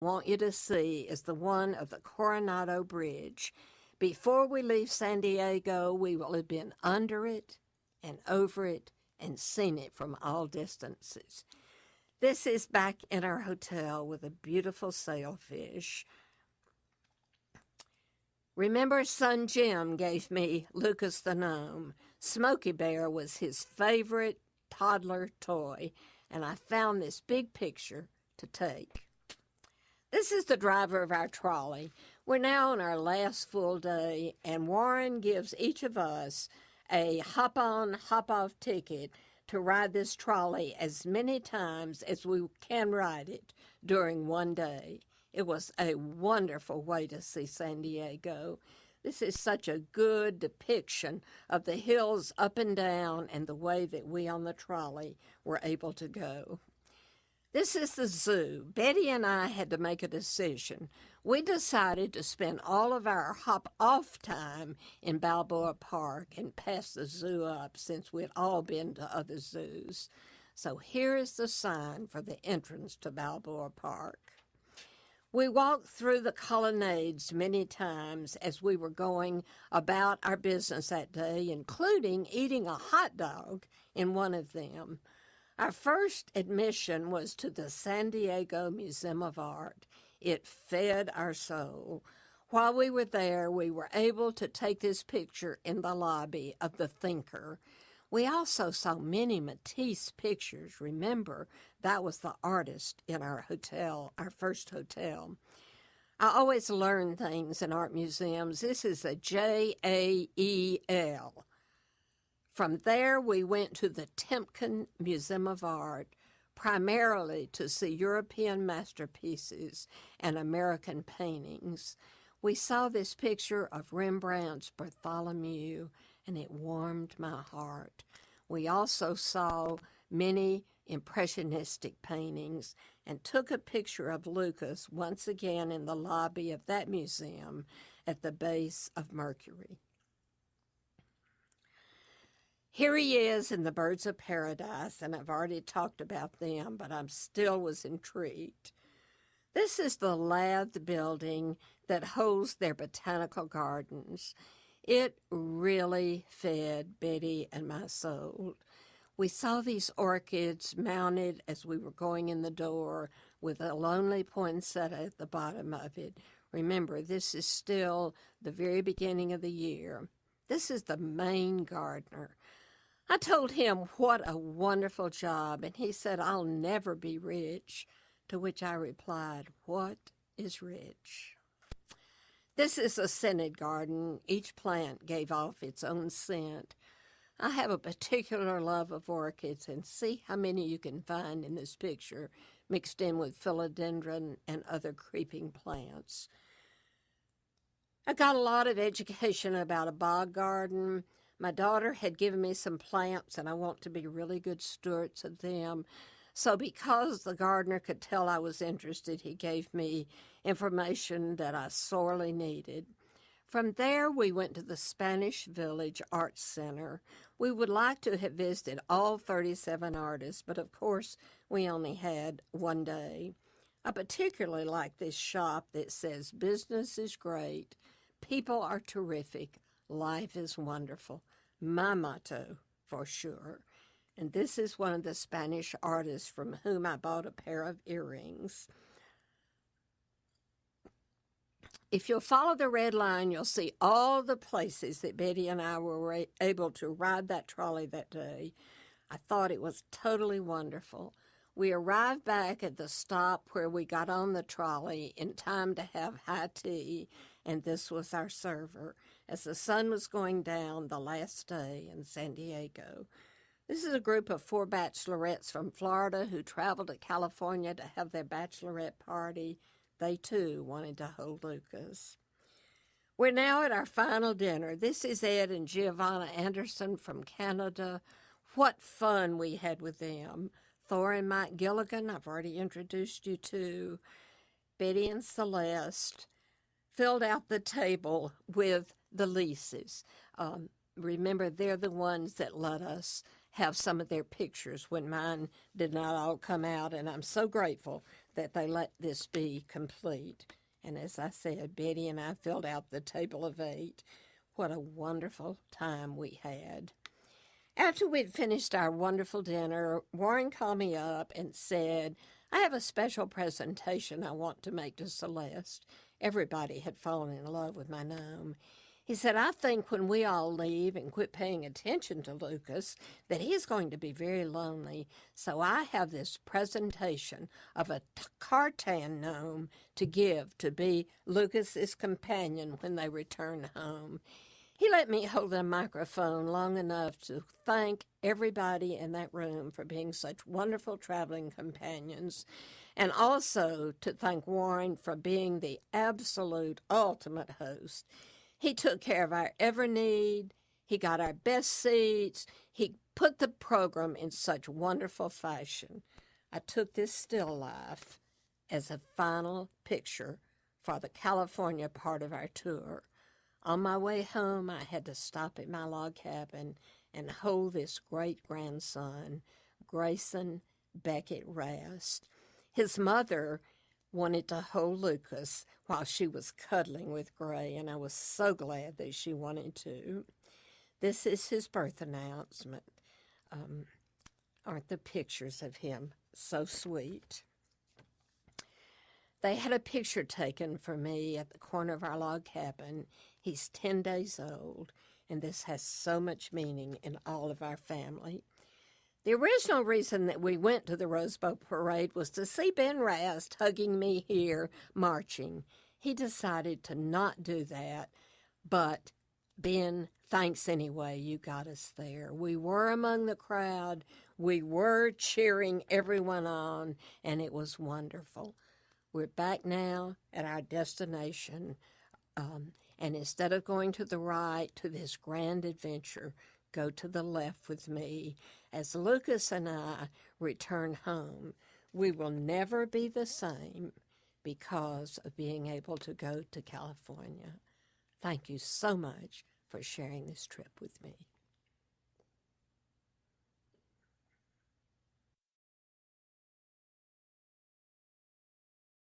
want you to see is the one of the Coronado Bridge. Before we leave San Diego, we will have been under it and over it and seen it from all distances. This is back in our hotel with a beautiful sailfish. Remember, son Jim gave me Lucas the Gnome. Smokey Bear was his favorite toddler toy, and I found this big picture to take. This is the driver of our trolley. We're now on our last full day, and Warren gives each of us a hop-on, hop-off ticket to ride this trolley as many times as we can ride it during one day. It was a wonderful way to see San Diego. This is such a good depiction of the hills up and down and the way that we on the trolley were able to go. This is the zoo. Betty and I had to make a decision. We decided to spend all of our hop-off time in Balboa Park and pass the zoo up since we'd all been to other zoos. So here is the sign for the entrance to Balboa Park. We walked through the colonnades many times as we were going about our business that day, including eating a hot dog in one of them. Our first admission was to the San Diego Museum of Art. It fed our soul. While we were there, we were able to take this picture in the lobby of the Thinker. We also saw many Matisse pictures. Remember, that was the artist in our hotel, our first hotel. I always learn things in art museums. This is a JAEL. From there, we went to the Temkin Museum of Art, primarily to see European masterpieces and American paintings. We saw this picture of Rembrandt's Bartholomew, and it warmed my heart. We also saw many impressionistic paintings and took a picture of Lucas once again in the lobby of that museum at the base of Mercury. Here he is in the Birds of Paradise, and I've already talked about them, but I still was intrigued. This is the Lath building that holds their botanical gardens. It really fed Betty and my soul. We saw these orchids mounted as we were going in the door with a lonely poinsettia at the bottom of it. Remember, this is still the very beginning of the year. This is the main gardener. I told him what a wonderful job, and he said, "I'll never be rich," to which I replied, "What is rich?" This is a scented garden. Each plant gave off its own scent. I have a particular love of orchids, and see how many you can find in this picture, mixed in with philodendron and other creeping plants. I got a lot of education about a bog garden. My daughter had given me some plants, and I want to be really good stewards of them. So because the gardener could tell I was interested, he gave me information that I sorely needed. From there, we went to the Spanish Village Arts Center. We would like to have visited all 37 artists, but of course, we only had one day. I particularly like this shop that says, "Business is great, people are terrific, life is wonderful." My motto, for sure. And this is one of the Spanish artists from whom I bought a pair of earrings. If you'll follow the red line, you'll see all the places that Betty and I were able to ride that trolley that day. I thought it was totally wonderful. We arrived back at the stop where we got on the trolley in time to have high tea, and this was our server as the sun was going down the last day in San Diego. This is a group of 4 bachelorettes from Florida who traveled to California to have their bachelorette party. They, too, wanted to hold Lucas. We're now at our final dinner. This is Ed and Giovanna Anderson from Canada. What fun we had with them. Thor and Mike Gilligan, I've already introduced you to. Betty and Celeste filled out the table with the leases. Remember, they're the ones that let us have some of their pictures when mine did not all come out, and I'm so grateful that they let this be complete. And as I said, Betty and I filled out the table of 8. What a wonderful time we had. After we'd finished our wonderful dinner, Warren called me up and said, I have a special presentation I want to make to Celeste. Everybody had fallen in love with my gnome. He said, I think when we all leave and quit paying attention to Lucas, that he's going to be very lonely. So I have this presentation of a Cartan gnome to give to be Lucas's companion when they return home. He let me hold the microphone long enough to thank everybody in that room for being such wonderful traveling companions, and also to thank Warren for being the absolute ultimate host. He took care of our every need. He got our best seats. He put the program in such wonderful fashion. I took this still life as a final picture for the California part of our tour. On my way home, I had to stop at my log cabin and hold this great-grandson, Grayson Beckett Rast. His mother wanted to hold Lucas while she was cuddling with Gray, and I was so glad that she wanted to. This is his birth announcement. Aren't the pictures of him so sweet? They had a picture taken for me at the corner of our log cabin. He's 10 days old, and this has so much meaning in all of our family. The original reason that we went to the Rose Bowl Parade was to see Ben Rast hugging me here, marching. He decided to not do that, but Ben, thanks anyway, you got us there. We were among the crowd, we were cheering everyone on, and it was wonderful. We're back now at our destination, and instead of going to the right to this grand adventure, go to the left with me as Lucas and I return home. We will never be the same because of being able to go to California. Thank you so much for sharing this trip with me.